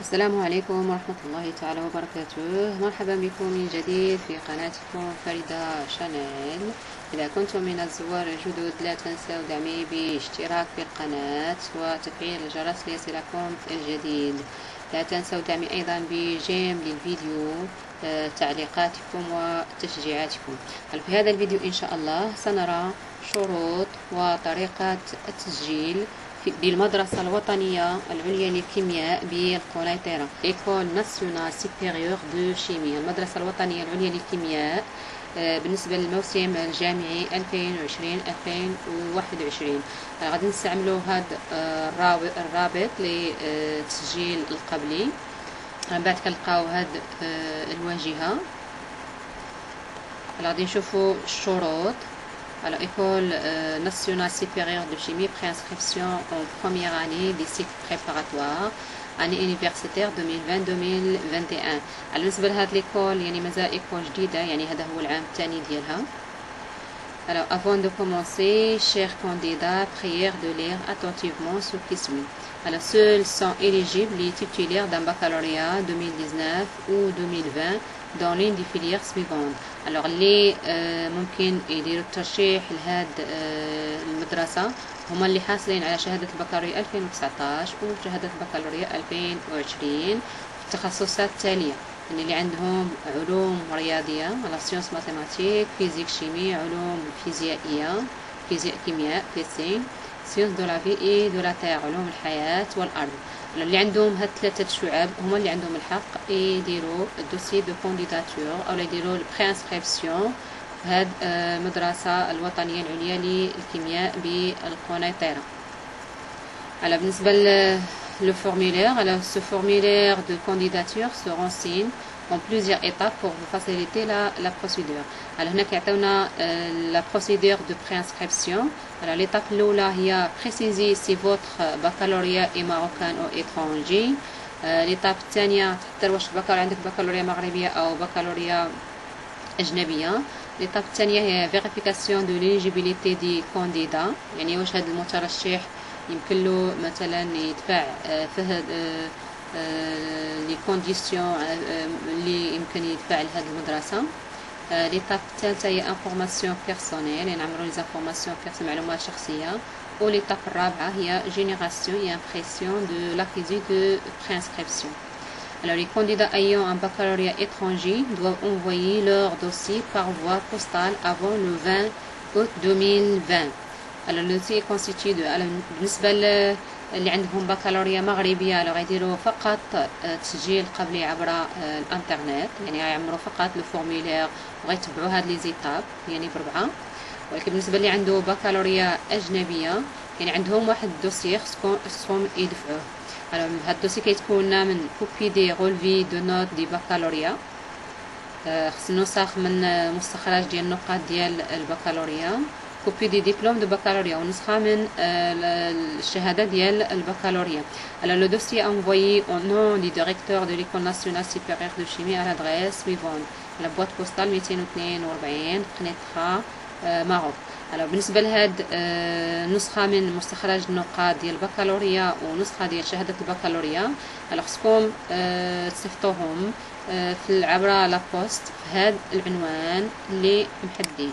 السلام عليكم ورحمة الله تعالى وبركاته. مرحبا بكم من جديد في قناتكم فريدة شانيل. إذا كنتم من الزوار الجدد لا تنسوا دعمي باشتراك في القناة وتفعيل الجرس ليصلكم الجديد. لا تنسوا دعمي أيضا بجيم للفيديو، تعليقاتكم وتشجيعاتكم. في هذا الفيديو إن شاء الله سنرى شروط وطريقة التسجيل بالمدرسة الوطنية العليا للكيمياء بالقنيطرة، École nationale supérieure de chimie، المدرسة الوطنية العليا للكيمياء بالنسبة للموسم الجامعي 2020-2021. غادي نستعملوا هذا الرابط للتسجيل القبلي. من بعد كنلقاو هاد الواجهة. غادي نشوفوا الشروط. Alors, École nationale supérieure de chimie, préinscription en première année des cycles préparatoires, année universitaire 2020-2021. على بالنسبة لهاد ليكول يعني مازال إيكول جديدة، يعني هذا هو العام الثاني ديالها. Alors, avant de commencer, chers candidats, prière de lire attentivement ce qui suit. Alors, seuls sont éligibles les titulaires d'un baccalauréat 2019 ou 2020 dans l'une des filières suivantes. Alors اللي ممكن يديروا الترشيح لهاد المدرسة هما اللي حاصلين على شهادة البكالوريا 2019 وشهادة البكالوريا 2020 في التخصصات التالية، يعني اللي عندهم علوم رياضية على سيونس ماتيماتيك، فيزيك شيمي، علوم فيزيائية، فيزياء كيمياء بيسين، سيونس دو لا في اي دو لا تير، علوم الحياة والأرض. اللي عندهم هاد ثلاثة شعب هما اللي عندهم الحق يديروا الدوسي دو كونديداتور أو يديروا البري انسكريبسيون في هاد المدرسة الوطنية العليا للكيمياء بالقنيطرة. على بالنسبة le formulaire, alors ce formulaire de candidature se renseigne en plusieurs étapes pour vous faciliter la procédure. Alors هنا كيعطيونا la procédure de préinscription. Alors l'étape الأولى هي préciser si votre baccalauréat est marocain ou étranger. l'étape الثانية تحضر واش عندك بكالوريا مغربية أو بكالوريا أجنبية. l'étape الثانية هي vérification de l'éligibilité des candidats، يعني واش هذا المترشح يمكن له مثلا يدفع فيه لي كونديسيون اللي يمكن يدفع لهذه المدرسة. ليتاب الثالثة هي انفورماسيون بيرسونيل، يعني نعملوا لي زانفورماسيون بيرسونيل، معلومات شخصية. وليتاب الرابعة هي جينيراسيون et impression de l'acquis de préinscription. Alors les candidats ayant un baccalauréat étranger doivent envoyer leur dossier par voie postale avant le 20 août 2020. Alors le dossier est constitué de بالنسبة اللي عندهم بكالوريا مغربية لو غيديروا فقط تسجيل قبلي عبر الانترنت، يعني غيعمروا فقط لو فورمولير وغيتبعوا هاد لي زيتاب يعني بربعة. ولكن بالنسبة اللي عنده بكالوريا أجنبية يعني عندهم واحد الدوسي خصهم يدفعوه. alors هاد الدوسي كيتكون من كوبي دي غولفي دو نوت دي بكالوريا، خص نسخ من مستخرج ديال النقاط ديال البكالوريا، كوبي دي ديبلوم دو بكالوريا ونسخة من الشهادة ديال البكالوريا. alors le dossier envoyé au nom du directeur de l'école nationale supérieure de chimie à l'adresse suivante. la boîte postale 242 قنيطرة ماروك. alors بالنسبة لهاد نسخة من مستخرج النقاط ديال البكالوريا ونسخة ديال شهادة البكالوريا، alors خصكم تصيفطوهم في عبر لا بوست في هاد العنوان اللي محددين.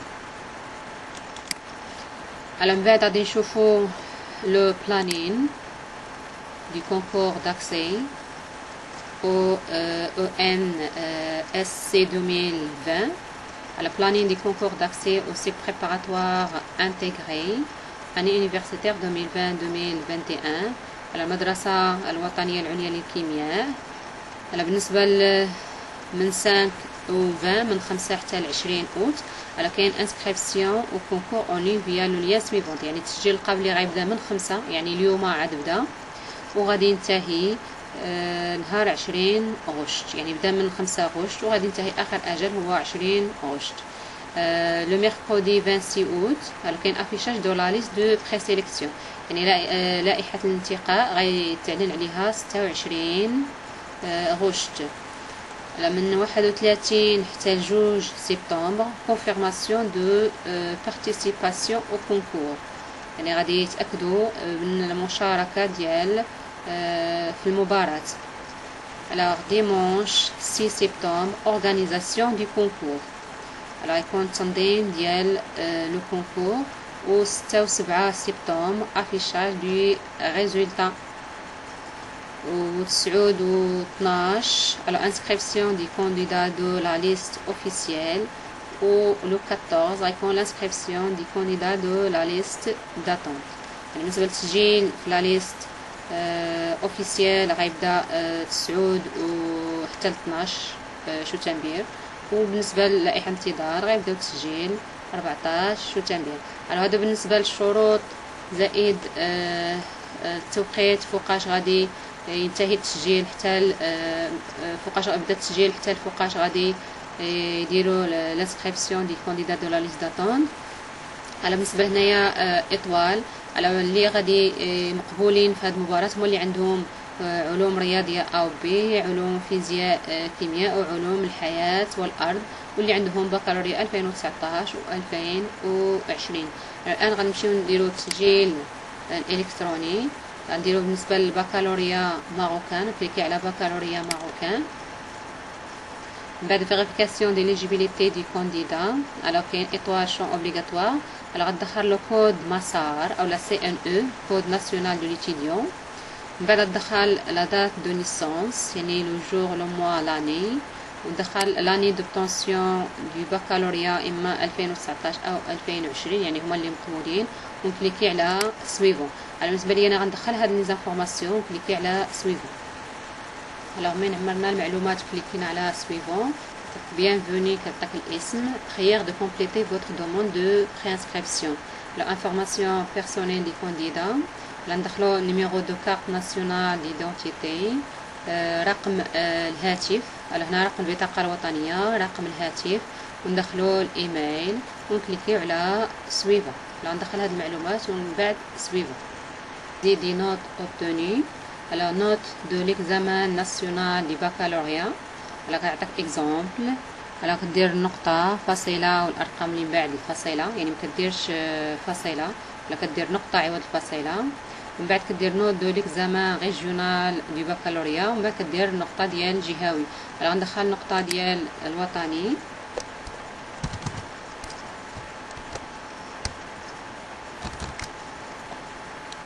على من بعد غادي نشوفو لو بلانين دي كونكور داكسي au ENSC 2020. على planning des concours d'accès au cycle préparatoire intégré année universitaire 2020-2021 على المدرسة الوطنية العليا للكيمياء. على بالنسبة من 5 و 20 من 5 حتى ل 20 أوت على كاين انسكريبسيون و كونكور اون لين فيا لو ليان سويفونت، يعني التسجيل القبلي غيبدا من 5، يعني اليوم عاد بدا وغادي ينتهي نهار 20 غشت، يعني بدا من 5 غشت وغادي ينتهي اخر اجل هو 20 غشت. لو ميركودي 26 اوت كاين افيشاج دو لا ليست دو بري سيليكسيون، يعني لائحه الانتقاء غيتعلن عليها 26 غشت. من 31 حتى 2 سبتمبر كونفيرماسيون دو بارتيسيباسيون او كونكور، يعني غادي يتاكدوا من المشاركه ديال في المباراة. Alors, dimanche 6 septembre, organisation du concours. Alors, يكون التنظيم ديال لو كونكور. و 6 و 7 سبتمبر affichage du résultat. و 9 و 12 alors inscription des candidats de la liste officielle. و le 14 غيكون l'inscription des candidats de la liste d'attente. يعني بالنسبة للتسجيل في لا ليست اوفيسيال غيبدا 9 وحتى ل 12 شتنبر. وبالنسبة للائحة الانتظار غيبداو التسجيل 14 شتنبر. على هذا بالنسبة للشروط زائد التوقيت فوقاش غادي ينتهي التسجيل حتى فوقاش بدا التسجيل حتى فوقاش غادي يديروا لانسكريبسيون دي كانديدا دو لا ليست داتوند. على بالنسبه هنايا اطوال على اللي غادي مقبولين في هذه المباراه هما اللي عندهم علوم رياضيه او بي، علوم فيزياء كيمياء وعلوم الحياه والارض، واللي عندهم بكالوريا 2019 و 2020. الان غنمشيو نديرو التسجيل الالكتروني. غنديرو بالنسبه للبكالوريا ماروكان، كليكي على بكالوريا ماروكان. من بعد فيريفيكاسيون دي ليجيبيليتي دي كانديدا، alors كاين اطوال شون اوبليغاتوار. alors غتدخل لو كود مسار او لا سي ان او، كود ناسيونال دو ليتيديون. من بعد تدخل لا دات دو نيسونس يعني لو جور لو موا لاني، ودخل لاني دوبتونسيون دو بكالوريا اما 2019 او 2020 يعني هما اللي مقبولين. ونكليكي على سويفون. على بالنسبه لي انا غندخل هاد لي زانفورماسيون، كليكي على سويفون. alors من عمرنا المعلومات كليكينا على سويفون. bienvenue كتعطيك الاسم. خير de compléter votre demande de préinscription. l'information personnelle du candidat. ندخلو numéro de carte nationale d'identité، رقم الهاتف. هنا رقم البطاقة الوطنية، رقم الهاتف، وندخلو الايميل ونكليكيو على سويفون. ندخل هاد المعلومات ومن بعد سويفون. دي نوت obtenues. alors note de l'examen national du baccalauréat. alors كيعطيك اكزامبل. alors كدير النقطة فاصلة والارقام اللي من بعد الفاصلة، يعني ما كديرش فاصلة، ولا كدير نقطة عوض الفاصلة. من بعد كدير نوت دو ليكزامان ريجيونال دو باكالوريا، ومن بعد كدير النقطة ديال الجهوي. alors غندخل النقطة ديال الوطني.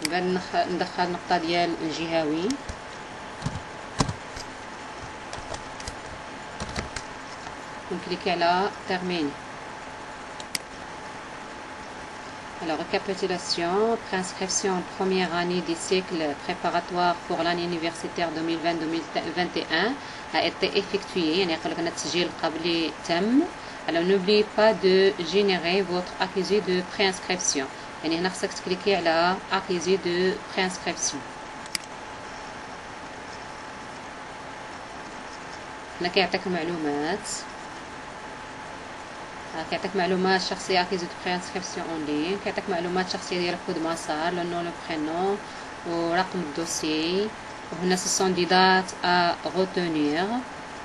من بعد ندخل النقطة ديال الجهوي. ونكليكي على terminer. alors récapitulation, préinscription première année du cycle préparatoire pour l'année universitaire 2020-2021 a été effectuée. يعني يقول لك أن التسجيل القبلي تم. alors n'oubliez pas de générer votre accusé de préinscription. يعني هنا خصك تكليكي على accusé de préinscription. هنا كيعطيك المعلومات، كيعطيك معلومات شخصيه accusé de préinscription en ligne، كيعطيك معلومات شخصيه ديال كود مسار، لو نو لو برينون ورقم الدوسي. وهنا ce sont des dates à retenir.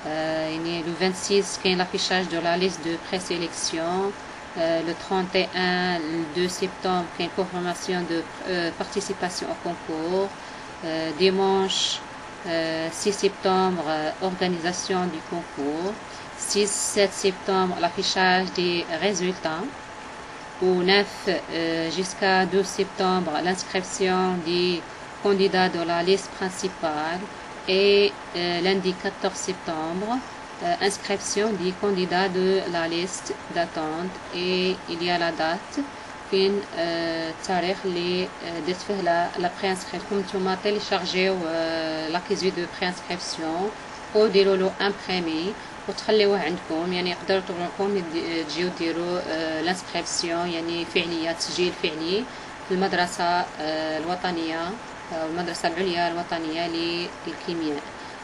يعني le 26 كاين l'affichage de la liste de présélection. le 31 le 2 septembre كاين confirmation de participation au concours. dimanche 6 septembre organisation du concours. 6-7 septembre l'affichage des résultats. Au 9 jusqu'à 12 septembre l'inscription des candidats de la liste principale. Et lundi 14 septembre inscription des candidats de la liste d'attente. Et il y a la date فين التاريخ اللي درت فيه لا بريانسكريبسيون. نتوما تيليشارجيو لاكيزيو دو بريانسكريبسيون وديروا له امبريمي وتخليوه عندكم. يعني يقدر لكم تجيو ديروا لانسكريبسيون يعني فعليه، تسجيل فعلي في المدرسه الوطنيه او المدرسه العليا الوطنيه للكيمياء.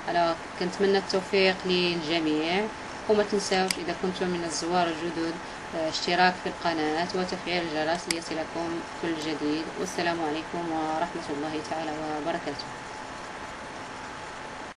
على كنتمنى التوفيق للجميع، وما تنساوش اذا كنتم من الزوار الجدد اشتراك في القناه وتفعيل الجرس ليصلكم كل جديد. والسلام عليكم ورحمه الله تعالى وبركاته.